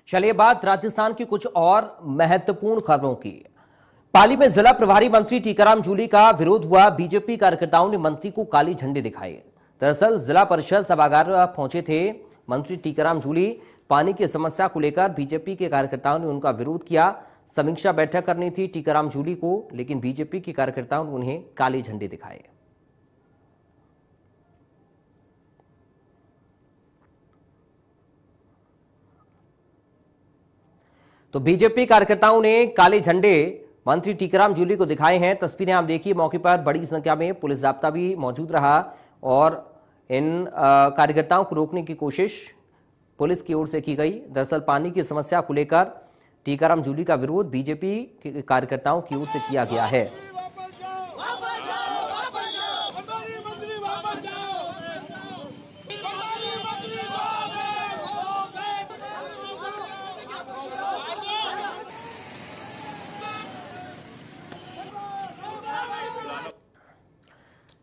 चलिए बात राजस्थान की कुछ और महत्वपूर्ण खबरों की। पाली में जिला प्रभारी मंत्री टीकाराम जूली का विरोध हुआ। बीजेपी कार्यकर्ताओं ने मंत्री को काली झंडी दिखाई। दरअसल जिला परिषद सभागार पहुंचे थे मंत्री टीकाराम जूली। पानी की समस्या को लेकर बीजेपी के कार्यकर्ताओं ने उनका विरोध किया। समीक्षा बैठक करनी थी टीकाराम जूली को, लेकिन बीजेपी के कार्यकर्ताओं ने उन्हें काली झंडी दिखाई। तो बीजेपी कार्यकर्ताओं ने काले झंडे मंत्री टीकाराम जूली को दिखाए हैं। तस्वीरें आप देखिए, मौके पर बड़ी संख्या में पुलिस जाब्ता भी मौजूद रहा और इन कार्यकर्ताओं को रोकने की कोशिश पुलिस की ओर से की गई। दरअसल पानी की समस्या को लेकर टीकाराम जूली का विरोध बीजेपी के कार्यकर्ताओं की ओर से किया गया है।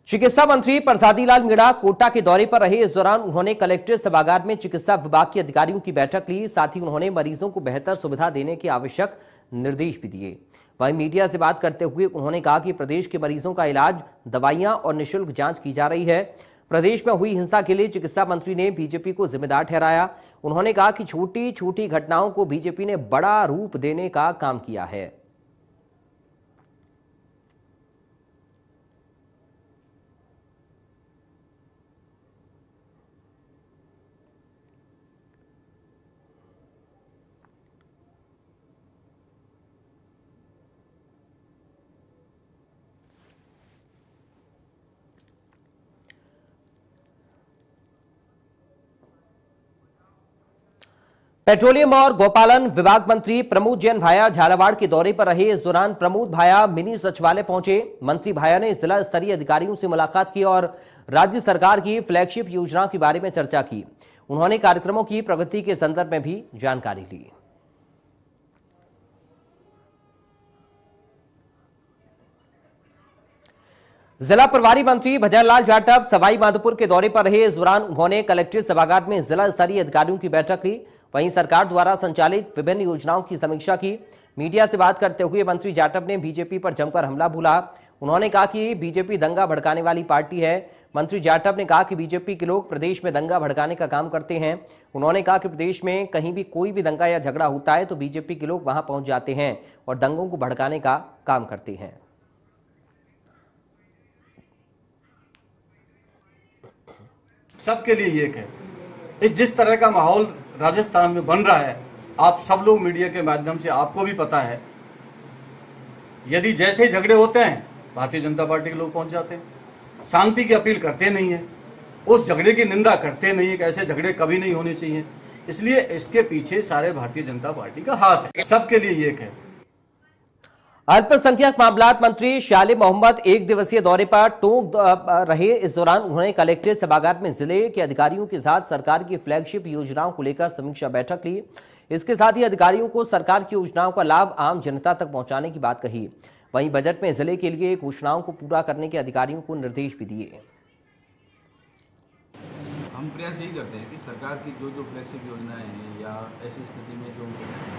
चिकित्सा मंत्री प्रसादी लाल मीणा कोटा के दौरे पर रहे। इस दौरान उन्होंने कलेक्ट्रेट सभागार में चिकित्सा विभाग के अधिकारियों की बैठक ली। साथ ही उन्होंने मरीजों को बेहतर सुविधा देने के आवश्यक निर्देश भी दिए। वहीं मीडिया से बात करते हुए उन्होंने कहा कि प्रदेश के मरीजों का इलाज, दवाइयां और निःशुल्क जांच की जा रही है। प्रदेश में हुई हिंसा के लिए चिकित्सा मंत्री ने बीजेपी को जिम्मेदार ठहराया। उन्होंने कहा कि छोटी छोटी घटनाओं को बीजेपी ने बड़ा रूप देने का काम किया है। पेट्रोलियम और गौपालन विभाग मंत्री प्रमोद जैन भाया झालावाड़ के दौरे पर रहे। इस दौरान प्रमोद भाया मिनी सचिवालय पहुंचे। मंत्री भाया ने जिला स्तरीय अधिकारियों से मुलाकात की और राज्य सरकार की फ्लैगशिप योजनाओं के बारे में चर्चा की। उन्होंने कार्यक्रमों की प्रगति के संदर्भ में भी जानकारी ली। जिला प्रभारी मंत्री भजनलाल जाटव सवाई माधोपुर के दौरे पर रहे। इस दौरान उन्होंने कलेक्ट्रेट सभागार में जिला स्तरीय अधिकारियों की बैठक ली। वहीं सरकार द्वारा संचालित विभिन्न योजनाओं की समीक्षा की। मीडिया से बात करते हुए मंत्री जाटव ने बीजेपी पर जमकर हमला बोला। उन्होंने कहा कि बीजेपी दंगा भड़काने वाली पार्टी है। मंत्री जाटव ने कहा कि बीजेपी के लोग प्रदेश में दंगा भड़काने का काम करते हैं। उन्होंने कहा कि प्रदेश में कहीं भी कोई भी दंगा या झगड़ा होता है तो बीजेपी के लोग वहां पहुंच जाते हैं और दंगों को भड़काने का काम करते हैं। सबके लिए एक है। इस जिस तरह का माहौल राजस्थान में बन रहा है, आप सब लोग मीडिया के माध्यम से आपको भी पता है, यदि जैसे ही झगड़े होते हैं भारतीय जनता पार्टी के लोग पहुंच जाते हैं। शांति की अपील करते नहीं है, उस झगड़े की निंदा करते नहीं है कि ऐसे झगड़े कभी नहीं होने चाहिए। इसलिए इसके पीछे सारे भारतीय जनता पार्टी का हाथ है। सबके लिए एक है। अल्पसंख्यक मामलात मंत्री शाले मोहम्मद एक दिवसीय दौरे पर टोंक रहे। इस दौरान उन्होंने कलेक्ट्रेट सभागार में जिले के अधिकारियों के साथ सरकार की फ्लैगशिप योजनाओं को लेकर समीक्षा बैठक ली। इसके साथ ही अधिकारियों को सरकार की योजनाओं का लाभ आम जनता तक पहुंचाने की बात कही। वहीं बजट में जिले के लिए घोषणाओं को पूरा करने के अधिकारियों को निर्देश भी दिए। हम प्रयास यही करते हैं कि सरकार की जो जो फ्लैगशिप योजनाएं हैं या ऐसी स्थिति में जो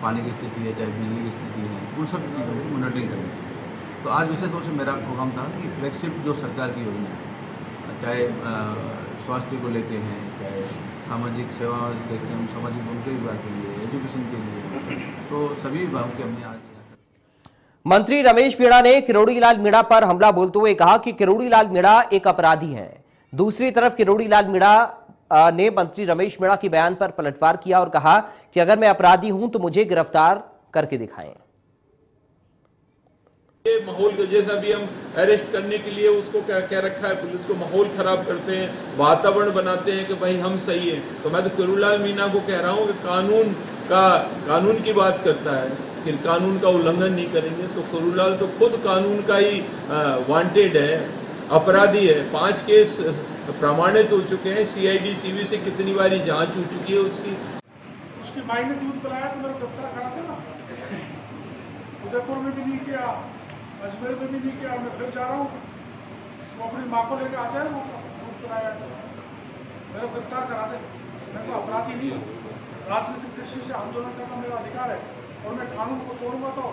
पानी की स्थिति है, चाहे बिजली की स्थिति है, उन सब चीज़ों की मॉनिटरिंग करनी। तो आज विशेष तौर से मेरा प्रोग्राम था कि फ्लैगशिप जो सरकार की योजना है, चाहे स्वास्थ्य को लेते हैं, चाहे सामाजिक सेवा देखते हैं, सामाजिक उनके विभाग के लिए, एजुकेशन के लिए, तो सभी विभागों के हमने आज मंत्री रमेश मीणा ने किरोड़ी लाल मीणा पर हमला बोलते हुए कहा कि किरोड़ी लाल मीणा एक अपराधी हैं। दूसरी तरफ किरोड़ी लाल मीणा ने मंत्री रमेश मीणा के बयान पर पलटवार किया और कहा कि अगर मैं अपराधी हूं तो मुझे गिरफ्तार करके दिखाएं। ये माहौल को जैसा भी हम अरेस्ट करने के लिए उसको क्या कह रखा है, पुलिस को माहौल खराब करते हैं, वातावरण बनाते हैं कि भाई हम सही हैं। तो मैं तो किरोड़ीलाल मीणा को कह रहा हूँ कि कानून की बात करता है, फिर कानून का उल्लंघन नहीं करेंगे। तो किरोड़ीलाल तो खुद कानून का ही वांटेड है, अपराधी है। 5 केस प्रमाणित हो चुके हैं। CID CB से कितनी बारी जांच हो चुकी है उसकी माई ने दूध पिलाया तो मेरा गिरफ्तार करा देना। उदयपुर में भी नहीं किया, अजमेर में भी नहीं किया। मैं फिर जा रहा हूँ, वो अपनी माँ को लेकर आ जाए, वो दूध चुराया, मेरा गिरफ्तार करा दे। मैं तो अपराधी नहीं हूँ। राजनीतिक दृष्टि से आंदोलन करना मेरा अधिकार है और मैं कानून को तोड़ूंगा तो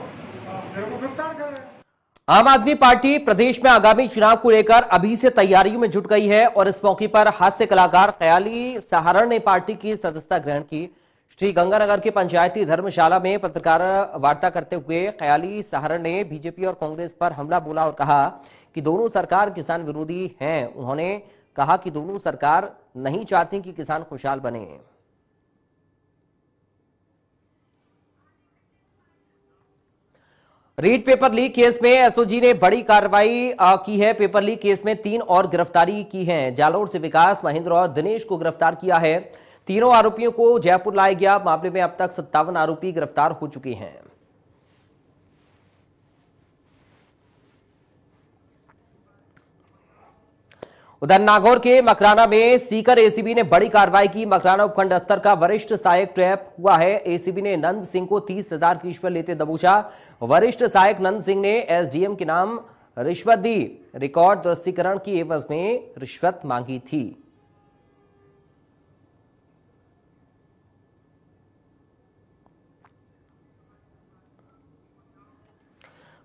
मेरे को गिरफ्तार करें। आम आदमी पार्टी प्रदेश में आगामी चुनाव को लेकर अभी से तैयारियों में जुट गई है और इस मौके पर हास्य कलाकार ख्याली सहारण ने पार्टी की सदस्यता ग्रहण की। श्री गंगानगर के पंचायती धर्मशाला में पत्रकार वार्ता करते हुए ख्याली सहारण ने बीजेपी और कांग्रेस पर हमला बोला और कहा कि दोनों सरकार किसान विरोधी हैं। उन्होंने कहा कि दोनों सरकार नहीं चाहती कि किसान खुशहाल बने। रीट पेपर लीक केस में एसओजी ने बड़ी कार्रवाई की है। पेपर लीक केस में 3 और गिरफ्तारी की है। जालोर से विकास, महेंद्र और दिनेश को गिरफ्तार किया है। तीनों आरोपियों को जयपुर लाया गया। मामले में अब तक 57 आरोपी गिरफ्तार हो चुके हैं। उधर नागौर के मकराना में सीकर एसीबी ने बड़ी कार्रवाई की। मकराना उपखंड स्तर का वरिष्ठ सहायक ट्रैप हुआ है। एसीबी ने नंद सिंह को 30,000 की रिश्वत लेते दबोचा। वरिष्ठ सहायक नंद सिंह ने एसडीएम के नाम रिश्वत दी। रिकॉर्ड दस्तीकरण की एवज में रिश्वत मांगी थी।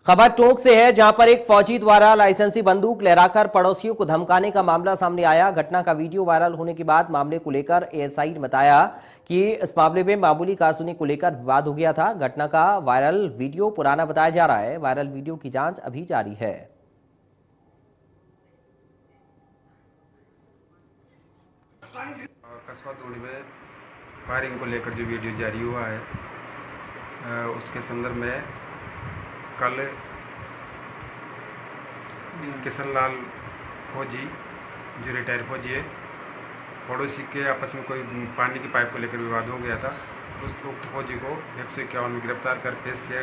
खबर टोंक से है, जहां पर एक फौजी द्वारा लाइसेंसी बंदूक लहराकर पड़ोसियों को धमकाने का मामला सामने आया। घटना का वीडियो वायरल होने के बाद मामले को लेकर एएसआई ने बताया कि इस मामले में मामूली कारसुनी को लेकर विवाद हो गया था। घटना का वायरल वीडियो पुराना बताया जा रहा है। वायरल वीडियो की जांच अभी जारी है। कस्बा दूड़ी में फायरिंग को लेकर जो वीडियो जारी हुआ है, उसके संदर्भ में कल किशन लाल फौजी जो रिटायर फौजी है, पड़ोसी के आपस में कोई पानी की पाइप को लेकर विवाद हो गया था। उस उक्त फौजी को 151 में गिरफ्तार कर पेश किया।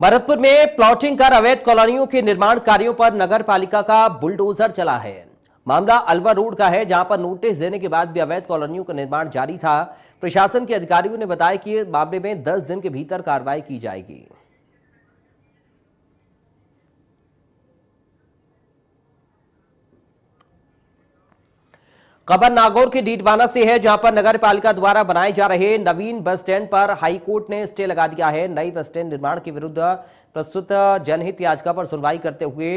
भरतपुर में प्लॉटिंग कर अवैध कॉलोनियों के निर्माण कार्यों पर नगर पालिका का बुलडोजर चला है। मामला अलवर रोड का है, जहां पर नोटिस देने के बाद भी अवैध कॉलोनियों का निर्माण जारी था। प्रशासन के अधिकारियों ने बताया कि मामले में 10 दिन के भीतर कार्रवाई की जाएगी। खबर नागौर के डीडवाना से है, जहां पर नगर पालिका द्वारा बनाए जा रहे नवीन बस स्टैंड पर हाईकोर्ट ने स्टे लगा दिया है। नई बस स्टैंड निर्माण के विरुद्ध प्रस्तुत जनहित याचिका पर सुनवाई करते हुए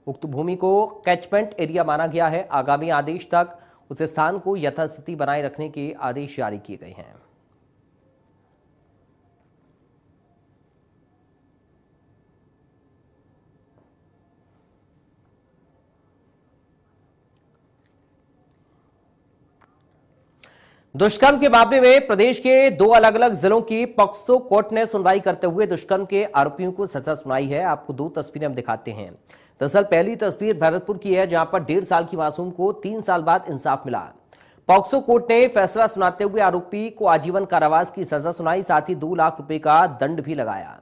उक्त भूमि को कैचमेंट एरिया माना गया है। आगामी आदेश तक उस स्थान को यथास्थिति बनाए रखने के आदेश जारी किए गए हैं। दुष्कर्म के मामले में प्रदेश के 2 अलग अलग जिलों की पॉक्सो कोर्ट ने सुनवाई करते हुए दुष्कर्म के आरोपियों को सजा सुनाई है। आपको 2 तस्वीरें हम दिखाते हैं। दरअसल पहली तस्वीर भरतपुर की है, जहां पर 1.5 साल की मासूम को 3 साल बाद इंसाफ मिला। पॉक्सो कोर्ट ने फैसला सुनाते हुए आरोपी को आजीवन कारावास की सजा सुनाई, साथ ही 2 लाख रुपए का दंड भी लगाया।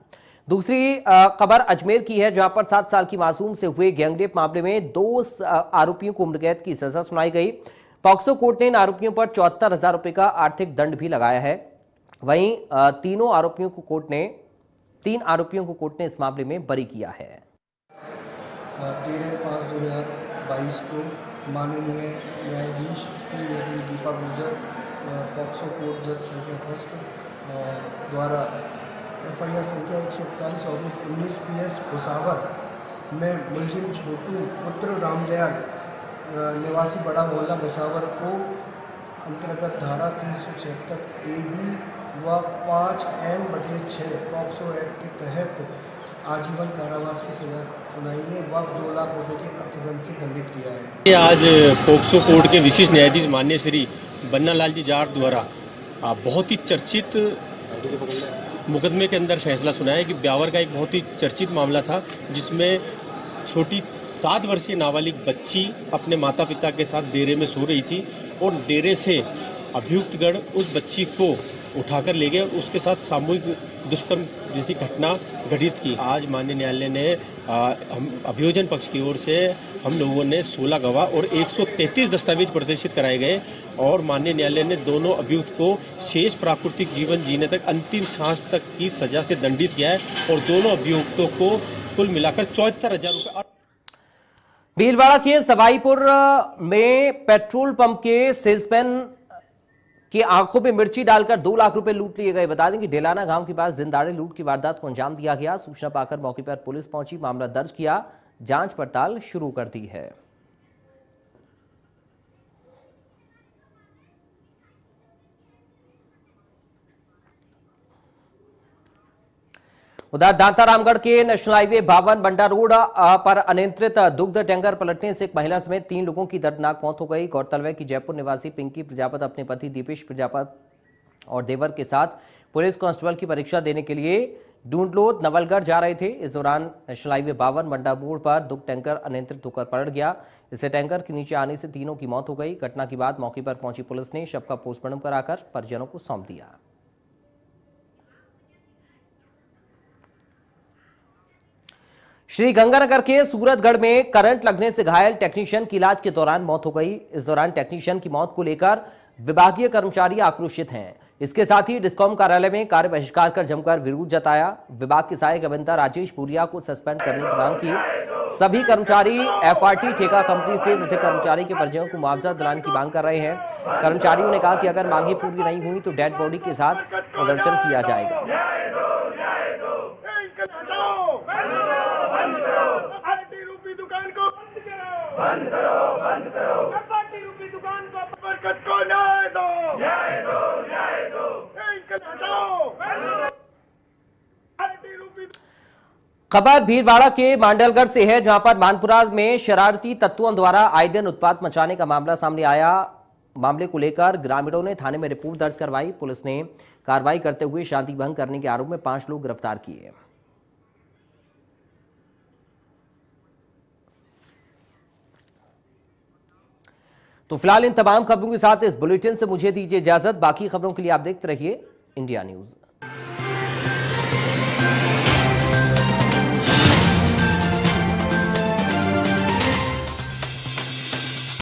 दूसरी खबर अजमेर की है, जहां पर 7 साल की मासूम से हुए गैंगरेप मामले में 2 आरोपियों को उम्रकैद की सजा सुनाई गई। पॉक्सो कोर्ट ने इन आरोपियों पर 74,000 रुपए का आर्थिक दंड भी लगाया है। वहीं 3 आरोपियों को कोर्ट ने इस मामले में बरी किया है। 13/5/2022 को माननीय न्यायाधीश श्रीमती दीपा गुर्जर, पॉक्सो कोर्ट जज संख्या 1 द्वारा FIR संख्या 141/19 PS भुसावर में मुलजिम छोटू पुत्र रामदयाल निवासी बड़ा मोहल्ला भुसावर को अंतर्गत धारा 376 AB व 5M/6 पॉक्सो एक्ट के तहत आजीवन कारावास की सजा सुनाई है व 2 लाख रुपए के अर्थदंड से दंडित किया है। आज पॉक्सो कोर्ट के विशिष्ट न्यायाधीश माननीय श्री बन्नालाल जी जाट द्वारा बहुत ही चर्चित मुकदमे के अंदर फैसला सुनाया है कि ब्यावर का एक बहुत ही चर्चित मामला था, जिसमें छोटी 7 वर्षीय नाबालिग बच्ची अपने माता पिता के साथ डेरे में सो रही थी और डेरे से अभियुक्तगण उस बच्ची को उठाकर ले गए और उसके साथ सामूहिक दुष्कर्म जैसी घटना घटित की। आज माननीय न्यायालय ने हम अभियोजन पक्ष की ओर से हम लोगों ने 16 गवाह और 133 दस्तावेज प्रदर्शित कराए गए और माननीय न्यायालय ने दोनों अभियुक्त को शेष प्राकृतिक जीवन जीने तक अंतिम सांस तक की सजा से दंडित किया है और दोनों अभियुक्तों को कुल मिलाकर 74,000 रुपये। भीलवाड़ा के सवाईपुर में पेट्रोल पंप के सेल्समैन कि आंखों में मिर्ची डालकर 2 लाख रुपए लूट लिए गए। बता दें कि डेलाना गांव के पास जिंदाड़े लूट की वारदात को अंजाम दिया गया। सूचना पाकर मौके पर पुलिस पहुंची, मामला दर्ज किया, जांच पड़ताल शुरू कर दी है। उधर दांता रामगढ़ के नेशनल हाईवे 52 बंडा रोड पर अनियंत्रित दुग्ध टैंकर पलटने से एक महिला समेत 3 लोगों की दर्दनाक मौत हो गई। गौरतलब है कि जयपुर निवासी पिंकी प्रजापत अपने पति दीपेश प्रजापत और देवर के साथ पुलिस कांस्टेबल की परीक्षा देने के लिए डूंडलोद नवलगढ़ जा रहे थे। इस दौरान नेशनल हाईवे 52 बंडा मोड़ पर दुग्ध टैंकर अनियंत्रित होकर पलट गया। इससे टैंकर के नीचे आने से तीनों की मौत हो गई। घटना के बाद मौके पर पहुंची पुलिस ने शव का पोस्टमार्टम कराकर परिजनों को सौंप दिया। श्री गंगानगर के सूरतगढ़ में करंट लगने से घायल टेक्नीशियन की इलाज के दौरान मौत हो गई। इस दौरान टेक्नीशियन की मौत को लेकर विभागीय कर्मचारी आक्रोशित हैं। इसके साथ ही डिस्कॉम कार्यालय में कार्य बहिष्कार कर जमकर विरोध जताया। विभाग के सहायक अभियंता राजेश पुरिया को सस्पेंड करने की मांग की। सभी कर्मचारी एफआरटी ठेका कंपनी से मृतक कर्मचारी के परिजनों को मुआवजा दिलाने की मांग कर रहे हैं। कर्मचारियों ने कहा कि अगर मांगे पूरी नहीं हुई तो डेड बॉडी के साथ प्रदर्शन किया जाएगा। बंद करो, बंद करो, पार्टी रूपी दुकान को बरकत को न्याय दो, न्याय दो, न्याय दो, हटाओ, पार्टी रूपी। खबर भीलवाड़ा के मांडलगढ़ से है, जहां पर मानपुरा में शरारती तत्वों द्वारा आए दिन उत्पात मचाने का मामला सामने आया। मामले को लेकर ग्रामीणों ने थाने में रिपोर्ट दर्ज करवाई। पुलिस ने कार्रवाई करते हुए शांति भंग करने के आरोप में 5 लोग गिरफ्तार किए। तो फिलहाल इन तमाम खबरों के साथ इस बुलेटिन से मुझे दीजिए इजाजत। बाकी खबरों के लिए आप देखते रहिए इंडिया न्यूज।